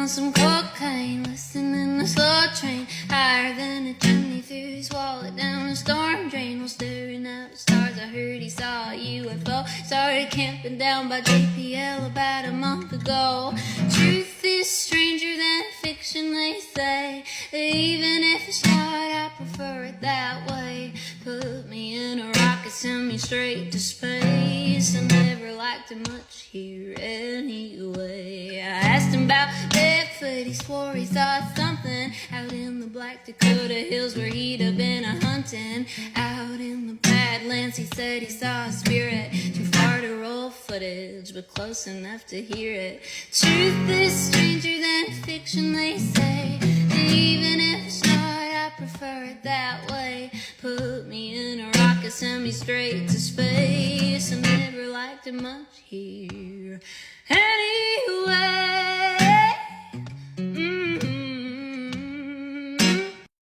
on some cocaine, listening to slow train, higher than a chimney through his wallet, down a storm drain, while staring at the stars. I heard he saw a UFO, started camping down by JPL about a month ago. Truth is stranger than fiction, they say, even if it's not, I prefer it that way. Put me in a rocket, send me straight to space. I never liked it much here anyway. I asked him about Bigfoot, he swore he saw something out in the Black Dakota hills where he'd have been a-hunting. Out in the Badlands, he said he saw a spirit, too far to roll footage, but close enough to hear it. Truth is